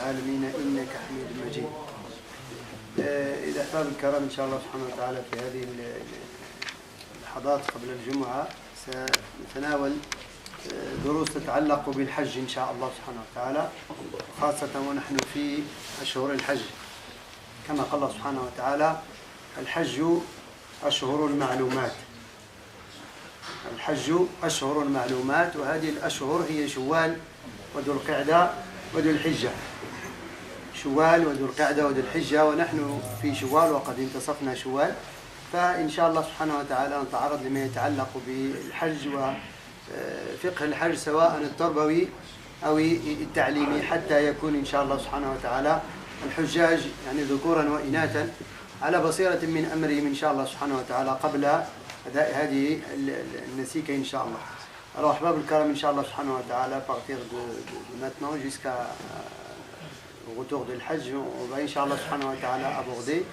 العالمين إنك حميد مجيد. إذا أحباب الكرام إن شاء الله سبحانه وتعالى في هذه اللحظات قبل الجمعة سنتناول دروس تتعلق بالحج إن شاء الله سبحانه وتعالى، خاصة ونحن في أشهر الحج، كما قال الله سبحانه وتعالى: الحج أشهر المعلومات. الحج أشهر المعلومات، وهذه الأشهر هي شوال وذو القعدة وذو الحجة. شوال وذو القعدة وذو الحجة، ونحن في شوال وقد انتصفنا شوال، فإن شاء الله سبحانه وتعالى نتعرض لما يتعلق بالحج وفقه الحج، سواء التربوي أو التعليمي، حتى يكون إن شاء الله سبحانه وتعالى الحجاج يعني ذكورا وإناثا على بصيرة من أمرهم إن شاء الله سبحانه وتعالى قبل أداء هذه النسيكة إن شاء الله. Alors, أحباب الكرام, Inch'Allah subhanahu wa ta'ala, à partir de maintenant jusqu'à au retour de l'Hajj, on va Inch'Allah subhanahu wa ta'ala aborder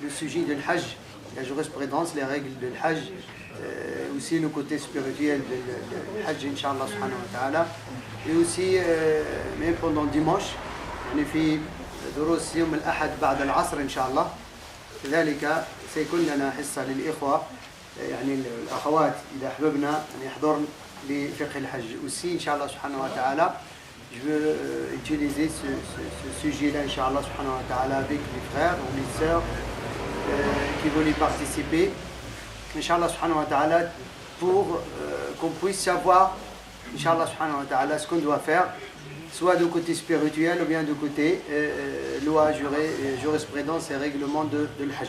le sujet de l'Hajj, la jurisprudence, les règles de l'Hajj, aussi le côté spirituel de l'Hajj Inch'Allah subhanahu wa ta'ala, et aussi même pendant dimanche, يعني في دروس يوم الأحد بعد العصر إن شاء الله، كذلك سيكون لنا حصة للإخوة يعني الأخوات إذا أحببنا أن يحضرن لفقه الحج. Aussi, Inch'Allah subhanahu wa ta'ala, je veux utiliser ce sujet-là, Inch'Allah subhanahu wa ta'ala, avec les frères ou les sœurs qui veulent y participer, Inch'Allah subhanahu wa ta'ala, pour qu'on puisse savoir, Inch'Allah subhanahu wa ta'ala, ce qu'on doit faire, soit du côté spirituel ou bien du côté loi, jurisprudence et règlement de l'Hajj.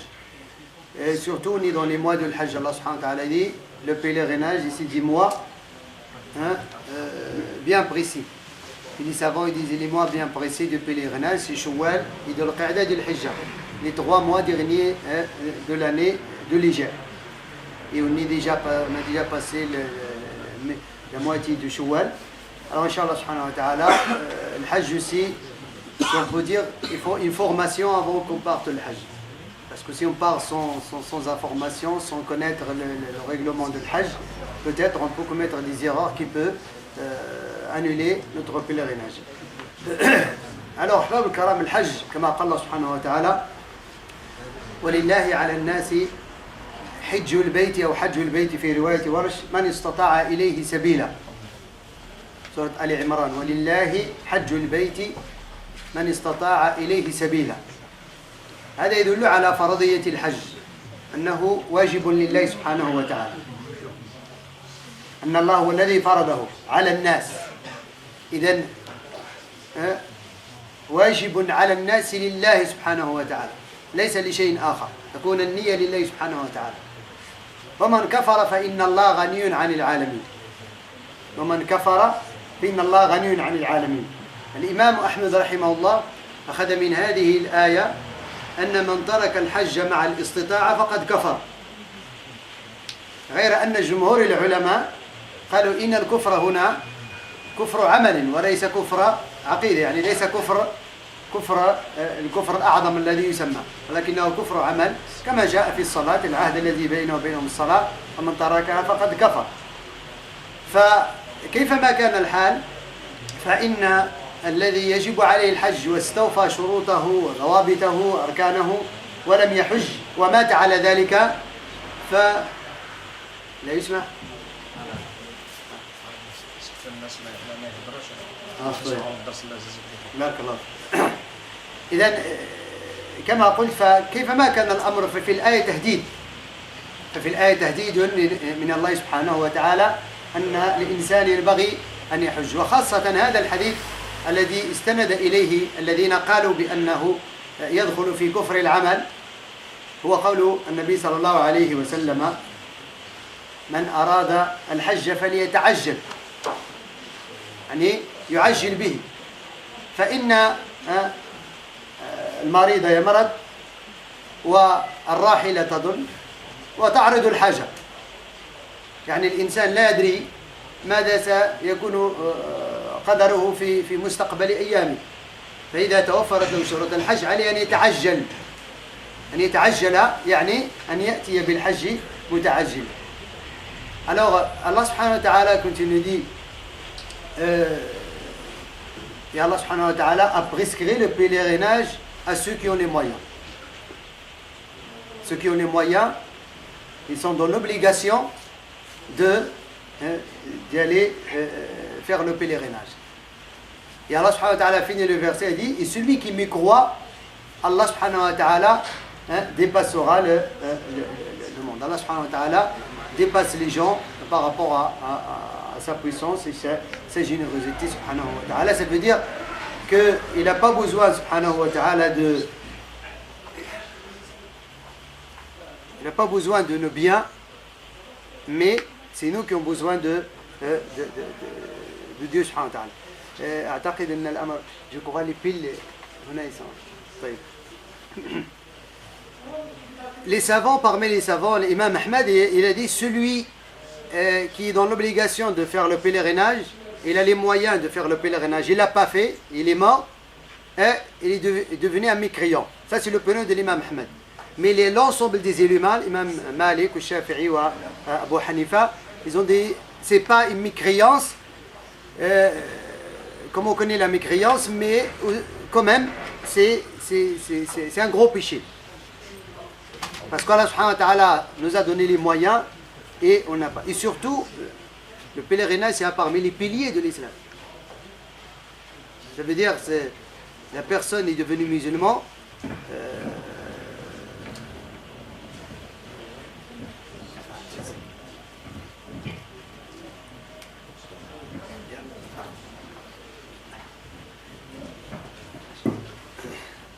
Et surtout, on est dans les mois de l'Hajj. Allah subhanahu wa ta'ala dit, le pèlerinage, ici 10 mois, bien précis. Les savants ils disent les mois bien précis de pèlerinage, c'est Shawwal et de l'Qa'da de l'Hijja, les 3 mois derniers de l'année de l'Hijja. Et on a déjà passé la moitié de Shawwal. Alors, Inch'Allah subhanahu wa ta'ala, le Hajj aussi, on peut dire, il faut une formation avant qu'on parte le Hajj. Parce que si on part sans information, sans connaître le règlement de Hajj, peut-être on peut commettre des erreurs qui peuvent annuler notre pèlerinage. Alors, أحباب الكرام, الحج كما قال الله سبحانه وتعالى: ولله على الناس حج البيت أو حج البيت في رواية ورش من استطاع إليه سبيلا. سورة آل عمران: ولله حج البيت من استطاع إليه سبيلا. هذا يدل على فرضية الحج، أنه واجب لله سبحانه وتعالى، أن الله هو الذي فرضه على الناس. إذن واجب على الناس لله سبحانه وتعالى، ليس لشيء آخر، تكون النية لله سبحانه وتعالى. ومن كفر فإن الله غني عن العالمين. ومن كفر فإن الله غني عن العالمين. الإمام أحمد رحمه الله أخذ من هذه الآية أن من ترك الحج مع الاستطاعة فقد كفر، غير أن جمهور العلماء قالوا إن الكفر هنا كفر عمل وليس كفر عقيدة، يعني ليس الكفر الأعظم الذي يسمى، ولكنه كفر عمل، كما جاء في الصلاة: العهد الذي بينه وبينهم الصلاة ومن تركها فقد كفر. فكيفما كان الحال، فإن الذي يجب عليه الحج واستوفى شروطه وضوابطه وأركانه ولم يحج ومات على ذلك فلا يسمع. إذن كما قلت، فكيفما كان الأمر في الآية تهديد، ففي الآية تهديد من الله سبحانه وتعالى أن الإنسان ينبغي أن يحج. وخاصة هذا الحديث الذي استند إليه الذين قالوا بأنه يدخل في كفر العمل، هو قول النبي صلى الله عليه وسلم: من أراد الحج فليتعجل، يعني يعجل به، فإن المريض يمرض والراحلة تضل وتعرض الحاجة. يعني الإنسان لا يدري ماذا سيكون قدره في مستقبل أيامه، فإذا توفرت له شروط الحج عليه أن يتعجل. أن يتعجل يعني أن يأتي بالحج متعجل. Alors, Allah subhanahu wa ta'ala, quand il nous dit Et Allah subhanahu wa ta'ala a prescrit le pèlerinage à ceux qui ont les moyens. Ceux qui ont les moyens, ils sont dans l'obligation d'y aller faire le pèlerinage. Et Allah subhanahu wa ta'ala finit le verset et dit, et celui qui m'y croit, Allah subhanahu wa ta'ala dépassera le monde. Allah subhanahu wa ta'ala dépasse les gens par rapport à sa puissance et sa générosité subhanahu wa ta'ala. Ça veut dire qu'il n'a pas besoin subhanahu wa ta'ala il n'a pas besoin de nos biens, mais c'est nous qui avons besoin de Dieu subhanahu wa ta'ala. أعتقد أن الأمر je crois les piles هنا sont. Les savants, parmi les savants, l'imam Ahmed, il a dit celui qui est dans l'obligation de faire le pèlerinage, il a les moyens de faire le pèlerinage, il l'a pas fait, il est mort, et il est devenu un mécréant. Ça c'est l'opinion de l'imam Ahmed. Mais l'ensemble des éléments, l'imam Malik, Shafi'i ou Abu Hanifa, ils ont dit c'est pas une mécréance, comme on connaît la mécréance, mais quand même c'est un gros péché. Parce qu'Allah subhanahu wa ta'ala nous a donné les moyens et on n'a pas. Et surtout, le pèlerinage c'est parmi les piliers de l'islam. Ça veut dire que la personne est devenue musulman.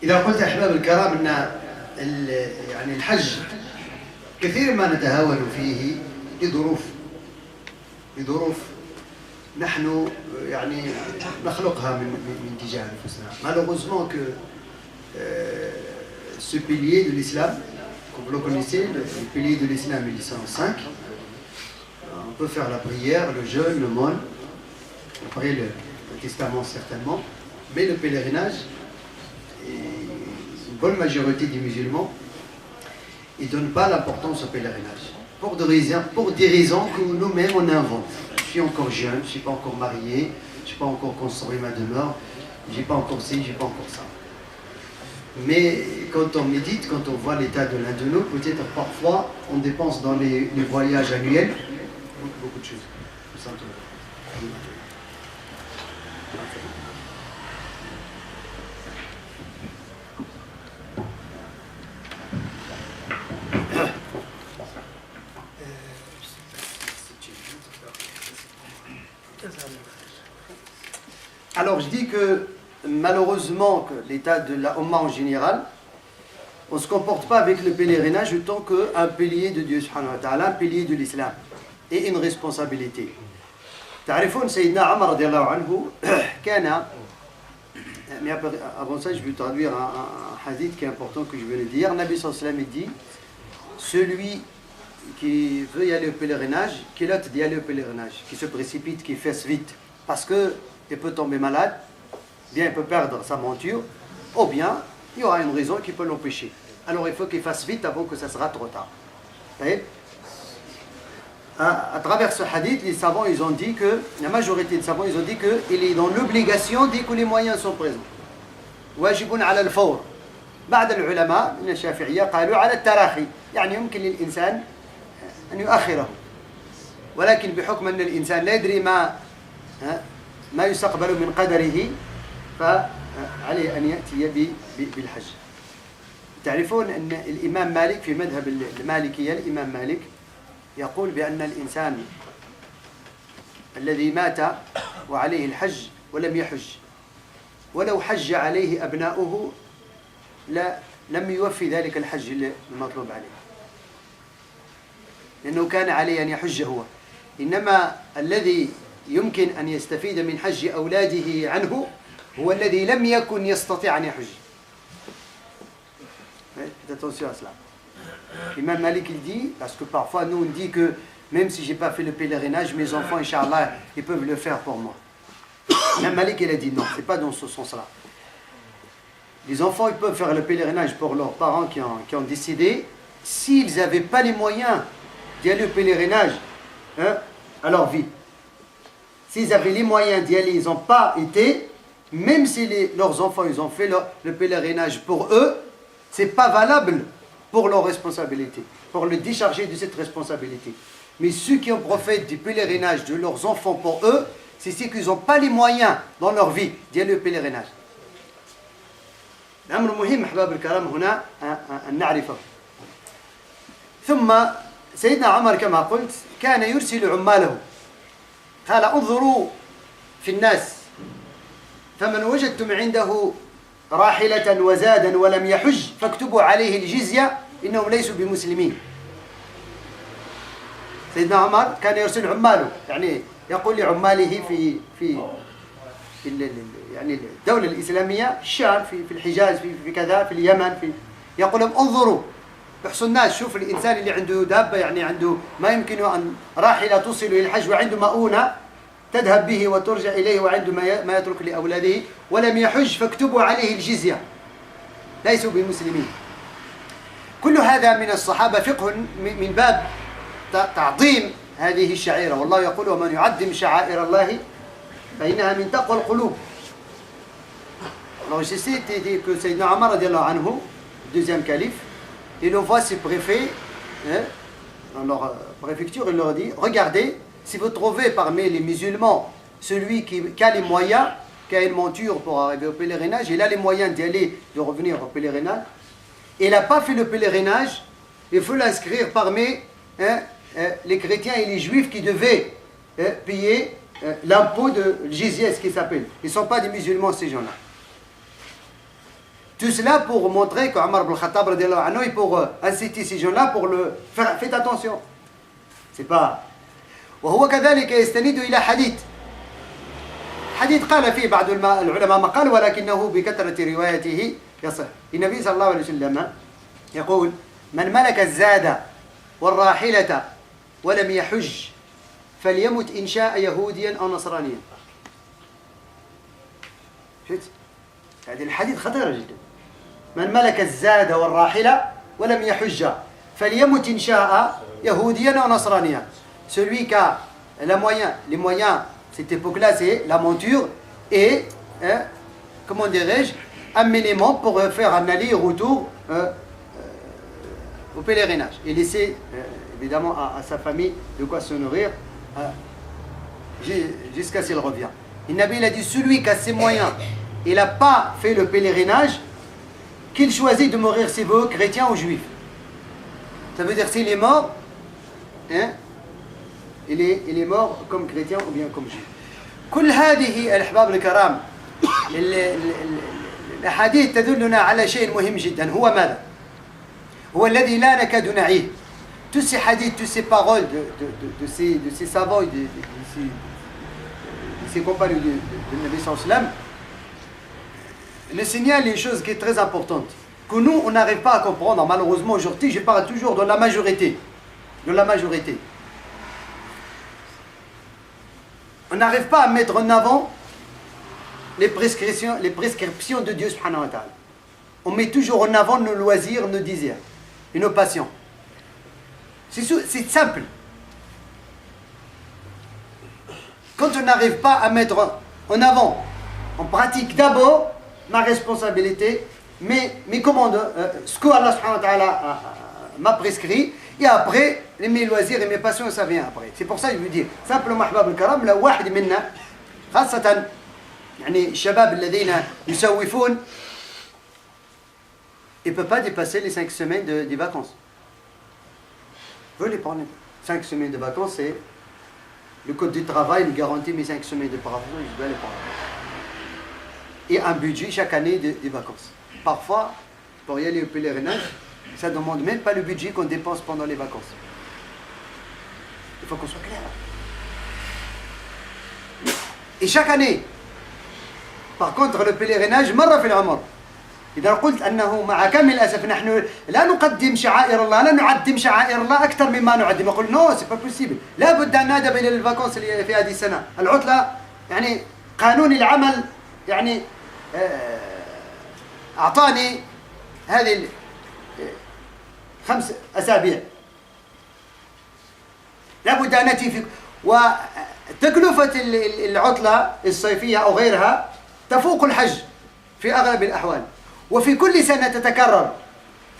إذا قلت أحباب الكرام أن يعني الحج كثير ما نتهاون فيه لظروف نحن يعني نخلقها من تجاه أنفسنا. Malheureusement que ce pilier de l'islam, comme vous le connaissez, le pilier de l'islam il est 105. On peut faire la prière, le jeûne, le mône, après le testament certainement, mais le pèlerinage, une bonne majorité des musulmans, ils ne donnent pas l'importance au pèlerinage. Pour des raisons que nous-mêmes on invente. Je suis encore jeune, je ne suis pas encore marié, je n'ai pas encore construit ma demeure, je n'ai pas encore ci, je n'ai pas encore ça. Mais quand on médite, quand on voit l'état de l'un de nous, peut-être parfois on dépense dans les voyages annuels beaucoup de choses. Alors je dis que malheureusement que l'état de la Ummah en général, on ne se comporte pas avec le pèlerinage autant qu'un pilier de Dieu subhanahu wa ta'ala, un pilier de l'islam et une responsabilité. تعرفون سيدنا عمر رضي الله عنه كان, mais avant ça je vais traduire un hadith qui est important que je vais le dire. Nabi sallallahu alayhi wa sallam dit, celui qui veut y aller au pèlerinage, qui l'autre d'y aller au pèlerinage, qui se précipite, qui fasse vite, parce qu'il peut tomber malade, bien il peut perdre sa monture, ou bien il y aura une raison qui peut l'empêcher. Alors il faut qu'il fasse vite avant que ça sera trop tard. Vous voyez ? À travers ce hadith, les savants ils ont dit que, la majorité des savants ils ont dit qu'il est dans l'obligation dès que les moyens sont présents. واجب على الفور. بعض العلماء من الشافعية قالوا على التراخي، يعني يمكن للإنسان أن يؤخره. ولكن بحكم أن الإنسان لا يدري ما يستقبل من قدره فعليه أن يأتي بالحج. تعرفون أن الإمام مالك في مذهب المالكية، الإمام مالك يقول بأن الإنسان الذي مات وعليه الحج ولم يحج ولو حج عليه أبناؤه لم يوفي ذلك الحج المطلوب عليه، لأنه كان عليه أن يحج هو. إنما الذي يمكن أن يستفيد من حج أولاده عنه هو الذي لم يكن يستطيع أن يحج. Attention à cela. L'imam Malik il dit, parce que parfois nous on dit que même si j'ai pas fait le pèlerinage, mes enfants, Inch'Allah, ils peuvent le faire pour moi. L'imam Malik il a dit non, c'est pas dans ce sens-là. Les enfants ils peuvent faire le pèlerinage pour leurs parents qui ont décidé, s'ils n'avaient pas les moyens d'y aller au pèlerinage à leur vie. S'ils avaient les moyens d'y aller, ils n'ont pas été, même si leurs enfants ils ont fait le pèlerinage pour eux, ce n'est pas valable pour leur responsabilité, pour le décharger de cette responsabilité. Mais ceux qui en profitent du pèlerinage de leurs enfants pour eux, c'est ceux qui n'ont pas les moyens dans leur vie d'y aller au pèlerinage. الأمر مهم أحباب الكرام هنا أن نعرفه. ثم سيدنا عمر كما قلت كان يرسل عماله قال انظروا في الناس فمن وجدتم عنده راحلة وزادا ولم يحج فاكتبوا عليه الجزية إنهم ليسوا بمسلمين. سيدنا عمر كان يرسل عماله، يعني يقول لعماله في يعني الدولة الإسلامية، الشام، في الحجاز، في كذا، في اليمن، يقول لهم انظروا احصوا الناس، شوف الإنسان اللي عنده دابة، يعني عنده ما يمكن أن راحلة توصل إلى الحج وعنده مؤونة تذهب به وترجع إليه وعنده ما يترك لأولاده ولم يحج فاكتبوا عليه الجزية ليسوا بمسلمين. كل هذا من الصحابة فقه من باب تعظيم هذه الشعيرة، والله يقول ومن يعظم شعائر الله فإنها من تقوى القلوب. Alors je sais que Sayyidina Omar radiallahu anhu, deuxième calife, il envoie ses préfets dans leur préfecture, il leur dit regardez, si vous trouvez parmi les musulmans celui qui a les moyens, qui a une monture pour arriver au pèlerinage, il a les moyens d'y aller, de revenir au pèlerinage, et il n'a pas fait le pèlerinage, il faut l'inscrire parmi les chrétiens et les juifs qui devaient payer l'impôt de jizya, ce qui s'appelle. Ils ne sont pas des musulmans, ces gens-là. Tout cela pour montrer qu'Omar ibn Khattab radiallahu anhu, et pour inciter ces gens-là, pour le faire, faites attention. C'est pas. وهو كذلك يستند إلى حديث قال فيه بعض العلماء مقال ولكنه بكثرة روايته يصح. النبي صلى الله عليه وسلم يقول من ملك الزاد والراحلة ولم يحج فليمت إن شاء يهوديا أو نصرانيا. شفت؟ هذه الحديث خطيرة جدا. من ملك الزاد والراحلة ولم يحج فليمت إن شاء يهوديا أو نصرانيا. Celui qui a les moyens, cette époque-là, c'est la monture et, comment dirais-je, un minimum pour faire un aller-retour au pèlerinage. Et laisser, évidemment, à sa famille de quoi se nourrir jusqu'à ce qu'il revient. Et Nabi a dit, celui qui a ses moyens, il n'a pas fait le pèlerinage, qu'il choisit de mourir s'il veut, chrétien ou juif. Ça veut dire s'il est mort, il est mort comme chrétien ou bien comme juif. كل هذه الأحباب الكرام الأحاديث تدلنا على شيء مهم جدا، هو ماذا؟ هو الذي لا نكاد نعيه. Tous ces hadiths, toutes ces paroles de ces savants et de ces compagnons de Nabi sallallahu alayhi wa sallam le signalent une chose qui est très importante, que nous on n'arrive pas à comprendre. Malheureusement aujourd'hui, je parle toujours de la majorité. On n'arrive pas à mettre en avant les prescriptions de Dieu subhanahu wa ta'ala. On met toujours en avant nos loisirs, nos désirs et nos passions. C'est simple. Quand on n'arrive pas à mettre en avant, on pratique d'abord ma responsabilité, mes commandes, ce que Allah subhanahu wa ta'ala m'a prescrit, et après, mes loisirs et mes passions, ça vient après. C'est pour ça que je veux dire, simplement, أحباب الكرام, لو واحد منا خاصة يعني الشباب الذين يسوفون, il ne peut pas dépasser les 5 semaines de vacances. Je veux les prendre. 5 semaines de vacances, c'est le code du travail me garantit mes 5 semaines de vacances, je dois les prendre. Et un budget chaque année de vacances. Parfois, pour y aller au pèlerinage, ça ne demande même pas le budget qu'on dépense pendant les vacances. Il faut qu'on soit clair. Et chaque année, par contre, le pèlerinage, مرة في العمر. إذا قلت أنه مع كامل الأسف نحن لا نقدم شعائر الله، لا نعظم شعائر الله أكثر مما نعظم، أقول نو سي با بوسيبل، لا بد أن نذهب إلى الفاكونس في هذه السنة، العطلة يعني قانون العمل يعني أعطاني هذه 5 أسابيع، لا بد أن نأتي في وتكلفة العطلة الصيفية أو غيرها تفوق الحج في أغلب الأحوال، وفي كل سنة تتكرر،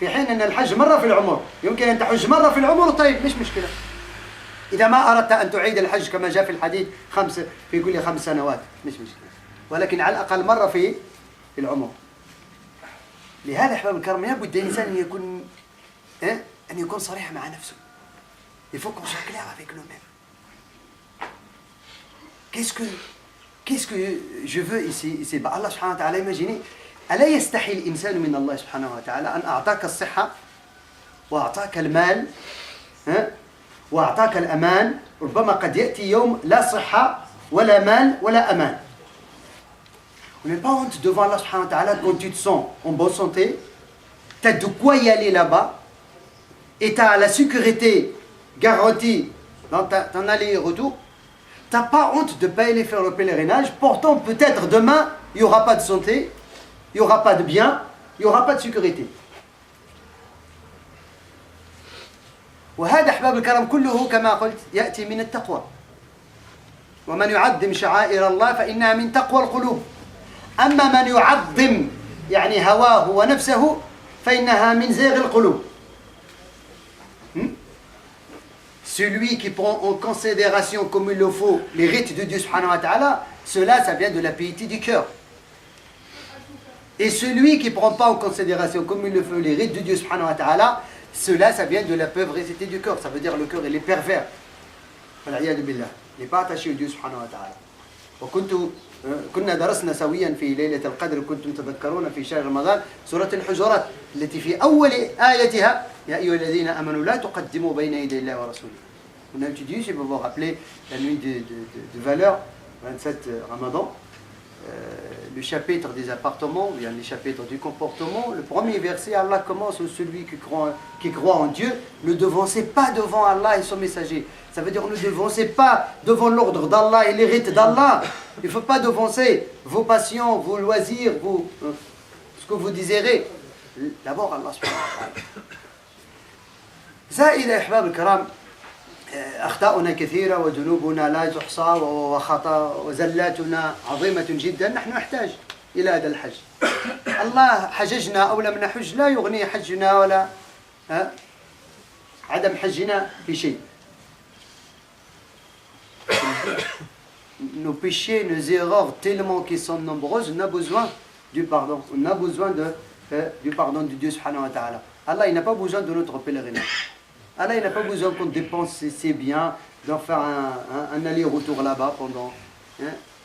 في حين أن الحج مرة في العمر. يمكن أن تحج مرة في العمر، طيب مش مشكلة. إذا ما أردت أن تعيد الحج كما جاء في الحديث في كل 5 سنوات مش مشكلة، ولكن على الأقل مرة في العمر. لهذا أحباب الكرام لابد الإنسان أن يكون صريح مع نفسه. Il faut qu'on soit clair avec nous-mêmes. Qu'est-ce que je veux ici Allah subhanahu wa ta'ala, imaginez, ألا يستحي الإنسان من الله سبحانه وتعالى أن أعطاك الصحة وأعطاك المال وأعطاك الأمان. ربما قد يأتي يوم لا صحة ولا مال ولا أمان. On n'est pas honte devant Allah subhanahu wa ta'ala quand tu te sens en bonne santé, tu as de quoi y aller là-bas et tu as la sécurité garantie dans ton aller-retour. Tu n'as pas honte de ne pas aller faire le pèlerinage. Pourtant, peut-être demain, il n'y aura pas de santé, il n'y aura pas de bien, il n'y aura pas de sécurité. وهذا أحباب الكرام كله كما قلت يأتي من التقوى. ومن يعظم شعائر الله فإنها من تقوى القلوب. أما من يعظم يعني هواه ونفسه فإنها من زيغ القلوب. Celui qui prend en considération comme il le faut les rites de Dieu subhanahu wa ta'ala, cela ça vient de la piété du cœur. Et celui qui ne prend pas en considération comme il le faut les rites de Dieu subhanahu wa ta'ala, cela ça vient de la perversité du cœur. Ça veut dire le cœur il est pervers. والعياذ بالله. Il n'est pas attaché au Dieu subhanahu wa ta'ala. كنا درسنا سويا في ليلة القدر كنتم تذكرون في شهر رمضان سورة الحجرات التي في أول آيتها يا أيها الذين آمنوا لا تقدموا بين يدي الله ورسوله. On a étudié, si vous vous rappelez, la nuit de valeur, 27 Ramadan, le chapitre des appartements, bien les chapitres du comportement. Le premier verset, Allah commence celui qui croit en Dieu, ne devancez pas devant Allah et son messager. Ça veut dire ne devancez pas devant l'ordre d'Allah et les rites d'Allah. Il ne faut pas devancer vos passions, vos loisirs, ce que vous désirez. D'abord Allah subhanahu wa ta'ala. زائد أحباب الكرام أخطاؤنا كثيرة وذنوبنا لا تحصى وخطأ وزلاتنا عظيمة جدا. نحن نحتاج إلى هذا الحج. الله حججنا أو لم نحج لا يغني حجنا ولا عدم حجنا في شيء. Nos péchés, nos erreurs tellement qui sont nombreuses, on a besoin du pardon. On a besoin du pardon de Dieu subhanahu wa ta'ala. Allah il n'a pas besoin de notre pèlerinage. Allah il n'a pas besoin qu'on dépense ses biens, d'en faire un aller-retour là-bas pendant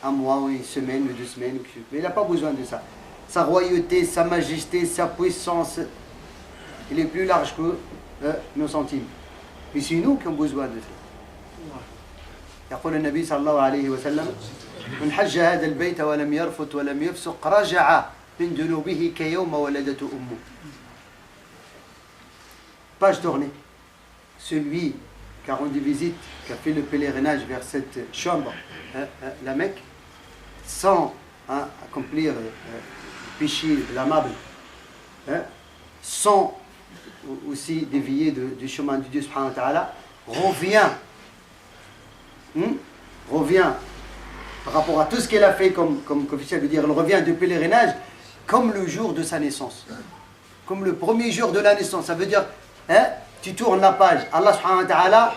un mois ou une semaine ou 2 semaines. Mais il n'a pas besoin de ça. Sa royauté, sa majesté, sa puissance, il est plus large que nos centimes. Mais c'est nous qui avons besoin de ça. يقول النبي صلى الله عليه وسلم من حج هذا البيت ولم يرفث ولم يفسق رجع من ذنوبه كيوم ولدته أمه. Page tournée. Celui qui a rendu visite, qui a fait le pèlerinage vers cette chambre, la Mecque, sans accomplir le péché blâmable, sans aussi dévier du chemin de Dieu subhanahu wa ta'ala, revient par rapport à tout ce qu'elle a fait comme officiel, veut dire elle revient du pèlerinage comme le jour de sa naissance, comme le premier jour de la naissance. Ça veut dire tu tournes la page. Allah subhanahu wa ta'ala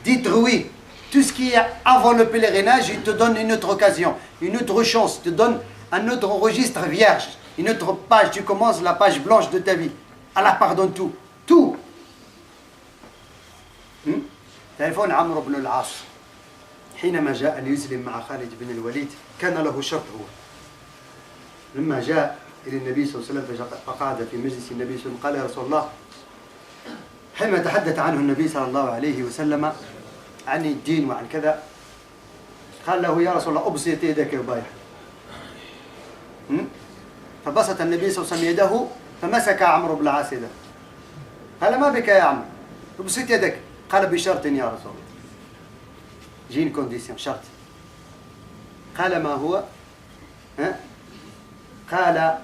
détruit tout ce qui est avant le pèlerinage. Il te donne une autre occasion, une autre chance, te donne un autre registre vierge, une autre page. Tu commences la page blanche de ta vie. Allah pardonne tout. تعرفون عمرو بن العاص حينما جاء ليسلم مع خالد بن الوليد كان له شرط. هو لما جاء إلى النبي صلى الله عليه وسلم فقعد في مجلس النبي صلى الله عليه وسلم قال يا رسول الله، حينما تحدث عنه النبي صلى الله عليه وسلم عن الدين وعن كذا، قال له يا رسول الله أبسط يدك يا بايع. فبسط النبي صلى الله عليه وسلم يده فمسك عمرو بن العاص يده. قال ما بك يا عمرو؟ أبسط يدك. قال بشرط يا رسول الله. جين كونديسيون شرط. قال ما هو؟ قال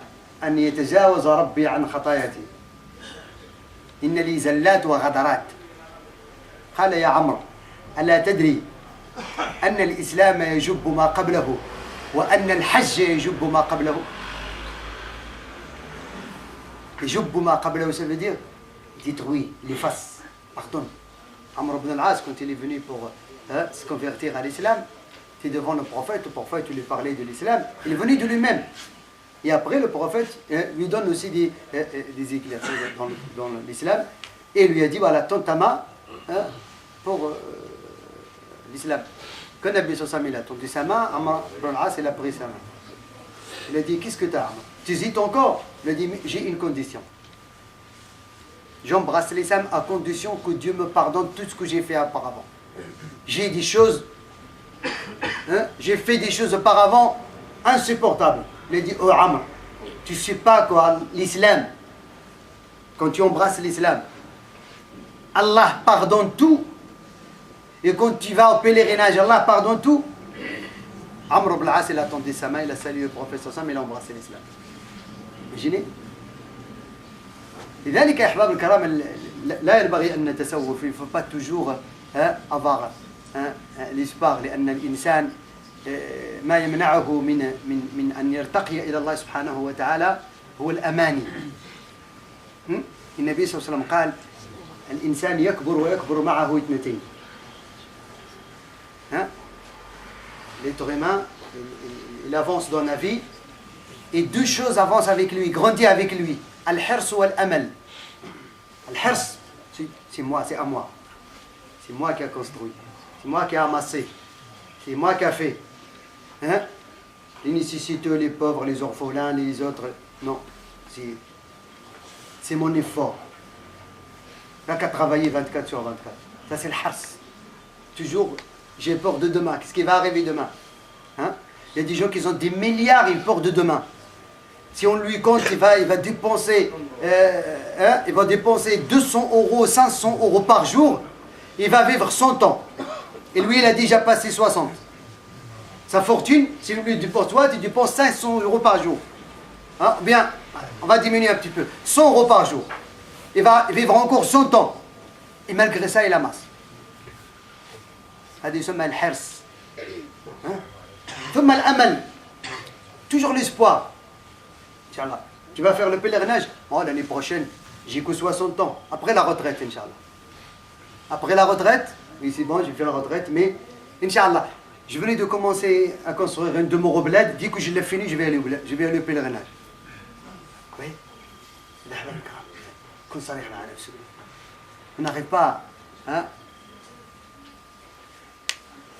أن يتجاوز ربي عن خطاياتي، إن لي زلات وغدرات. قال يا عمرو ألا تدري أن الإسلام يجب ما قبله وأن الحج يجب ما قبله. يجب ما قبله, ça veut dire dites oui, il efface, pardonne. Amr ibn al-As, quand il est venu pour se convertir à l'islam, il était devant le prophète lui parlait de l'islam, il est venu de lui-même. Et après, le prophète lui donne aussi des éclairs dans l'islam, et lui a dit, voilà, tends ta main pour l'islam. Quand Nabi Sassam il a tendu sa main, Amr ibn al-As il a pris sa main. Il a dit, qu'est-ce que tu as? Tu hésites encore? Il a dit, j'ai une condition. J'embrasse l'islam à condition que Dieu me pardonne tout ce que j'ai fait auparavant. J'ai des choses, j'ai fait des choses auparavant insupportables. Il a dit, oh Amr, tu ne sais pas quoi, l'islam, quand tu embrasses l'islam, Allah pardonne tout. Et quand tu vas au pèlerinage, Allah pardonne tout. Amr ibn al-As, il a tendu sa main, il a salué le prophète sallallahu alayhi wa sallam, il a embrassé l'islam. Imaginez. لذلك يا أحباب الكرام لا ينبغي أن نتسوف, il ne faut pas toujours avoir l'espoir, لأن الإنسان ما يمنعه من أن يرتقي إلى الله سبحانه وتعالى هو الأماني. النبي صلى الله عليه وسلم قال الإنسان يكبر ويكبر معه اثنتين. L'être humain, il avance dans la vie et deux choses avancent avec lui, grandit avec lui. Al-hirs ou al-amal. Al-hirs, c'est moi, c'est à moi. C'est moi qui a construit. C'est moi qui a amassé. C'est moi qui a fait. Les nécessiteux, les pauvres, les orphelins, les autres. Non, c'est mon effort. Il n'y a qu'à travailler 24 sur 24. Ça, c'est le hirs. Toujours, j'ai peur de demain. Qu'est-ce qui va arriver demain? Il y a des gens qui ont des milliards, ils ont peur de demain. Si on lui compte, il va dépenser, il va dépenser 200 €, 500 € par jour. Il va vivre 100 ans. Et lui, il a déjà passé 60. Sa fortune, si lui dit pour toi, tu dépenses 500 € par jour. Bien, on va diminuer un petit peu. 100 € par jour. Il va vivre encore 100 ans. Et malgré ça, il amasse. هذا يسمى الحرص. ثم الأمل. Toujours l'espoir. Inch'Allah. Tu vas faire le pèlerinage? Oh, l'année prochaine, j'ai que 60 ans. Après la retraite, Inch'Allah. Après la retraite, oui, c'est bon, j'ai fait la retraite, mais Inch'Allah, je venais de commencer à construire une demeure au bled. Dès que je l'ai fini, je vais aller au pèlerinage. Oui. On n'arrive pas.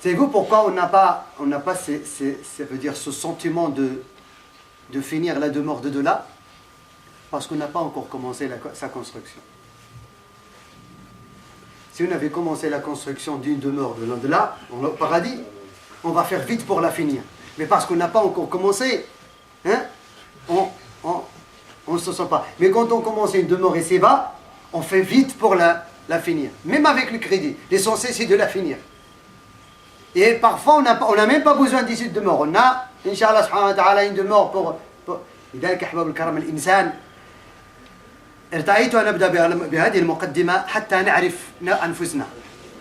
Savez-vous pourquoi on n'a pas ça veut dire ce sentiment de finir la demeure de là? Parce qu'on n'a pas encore commencé sa construction. Si on avait commencé la construction d'une demeure de là, au paradis, on va faire vite pour la finir. Mais parce qu'on n'a pas encore commencé, on ne se sent pas. Mais quand on commence une demeure et c'est bas, on fait vite pour la finir. Même avec le crédit, l'essentiel c'est de la finir. Et parfois, on n'a même pas besoin d'ici de demeure. On a, Inch'Allah subhanahu wa ta'ala, une demeure pour... لذلك أحباب الكرام الإنسان ارتأيت أن أبدأ بهذه المقدمة حتى نعرف أنفسنا.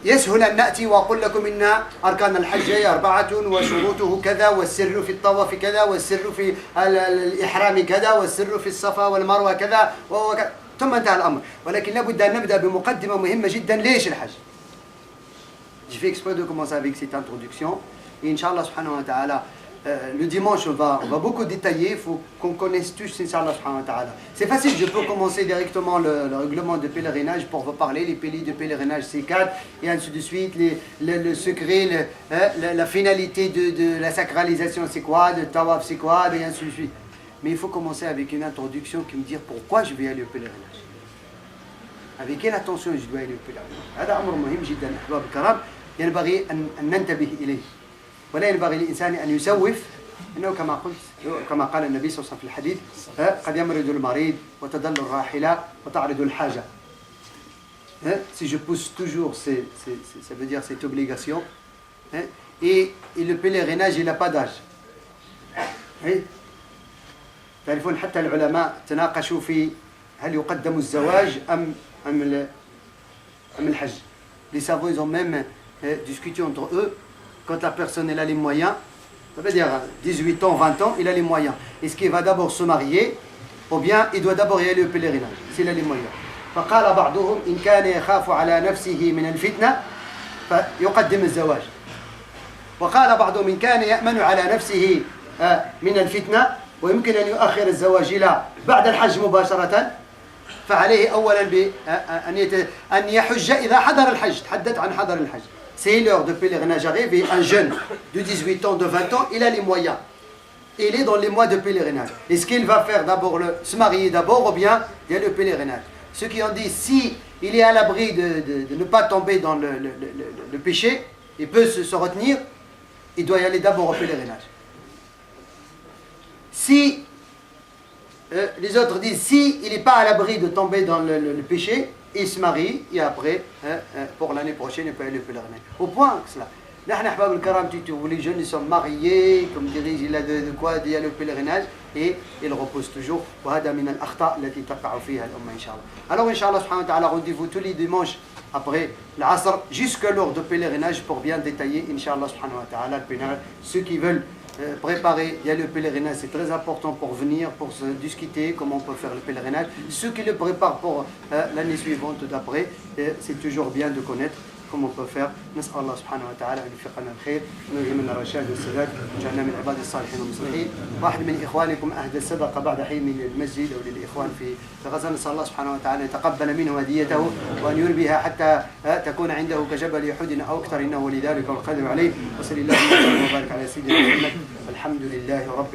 يسهل أن نأتي وأقول لكم إن أركان الحج 4 وشروطه كذا والسر في الطواف كذا والسر في الإحرام كذا والسر في الصفا والمروة كذا ثم انتهى الأمر. ولكن لابد أن نبدأ بمقدمة مهمة جدا. ليش الحج؟ J'ai fait exprès de commencer avec cette introduction. Et Inch'Allah subhanahu wa ta'ala, le dimanche, on va beaucoup détailler. Il faut qu'on connaisse tous Inch'Allah subhanahu wa ta'ala. C'est facile, je peux commencer directement le règlement de pèlerinage pour vous parler. Les piliers de pèlerinage, c'est 4, et ainsi de suite. Le secret, la finalité de la sacralisation, c'est quoi? Le tawaf, c'est quoi? Et ainsi de suite. Mais il faut commencer avec une introduction qui me dit pourquoi je vais aller au pèlerinage. Avec quelle attention je dois aller au pèlerinage. هذا أمر مهم جدا أحباب الكرام. ينبغي أن ننتبه إليه ولا ينبغي للإنسان أن يسوف. إنه كما قال النبي صلى الله عليه وسلم في الحديث قد يمرض المريض وتدل الراحلة وتعرض الحاجة. Si je pousse toujours, ça veut dire cette obligation. Et le pèlerinage, il n'a pas d'âge. تعرفون حتى العلماء تناقشوا في هل يقدم الزواج أم الحج. Les savants, ils ont même discuté entre eux, quand la personne elle a les moyens, ça veut dire 18 ans, 20 ans, il a les moyens. Est-ce qu'il va d'abord se marier ou bien il doit d'abord y aller au pèlerinage s'il a les moyens. فقال بعضهم إن كان يخاف على نفسه من الفتنة فيقدم الزواج. وقال بعضهم إن كان يأمن على نفسه من الفتنة ويمكن أن يؤخر الزواج إلى بعد الحج مباشرة فعليه أولا أن يحج إذا حضر الحج. تحدث عن حضر الحج. C'est l'heure de pèlerinage arrive et un jeune de 18 ans, de 20 ans, il a les moyens. Il est dans les mois de pèlerinage. Est-ce qu'il va faire d'abord se marier d'abord ou bien il y a le pèlerinage? Ceux qui ont dit si il est à l'abri de ne pas tomber dans le péché, il peut se retenir, il doit y aller d'abord au pèlerinage. Si les autres disent si il n'est pas à l'abri de tomber dans le péché, il se marie et après, pour l'année prochaine, il peut aller au pèlerinage. Au point que cela. نحن أحباب الكرام, les jeunes ils sont mariés, comme dirige, il a de quoi d'y aller au pèlerinage et il repose toujours. وهذا من الأخطاء التي تقع فيها الأمة إن شاء الله. Alors Inch'Allah subhanahu wa ta'ala, rendez-vous tous les dimanches après l'Asr jusqu'à l'heure de pèlerinage pour bien détailler Inch'Allah subhanahu wa ta'ala le pèlerinage. Ceux qui veulent préparer, il y a le pèlerinage, c'est très important pour venir, pour se discuter comment on peut faire le pèlerinage. Ceux qui le préparent pour l'année suivante d'après, c'est toujours bien de connaître comment on peut faire. نسأل الله سبحانه وتعالى أن يوفقنا الخير ويلهمنا الرشاد والسداد وجعلنا من عباد الصالحين والمصلحين. واحد من إخوانكم أهدى الصدقة بعد حين للمسجد أو للإخوان في غزة. نسأل الله سبحانه وتعالى أن يتقبل منه هديته وأن يربيها حتى تكون عنده كجبل أحد أو أكثر إنه ولذلك والقادر عليه. وصلى الله وسلم وبارك على سيدنا محمد. الحمد لله رب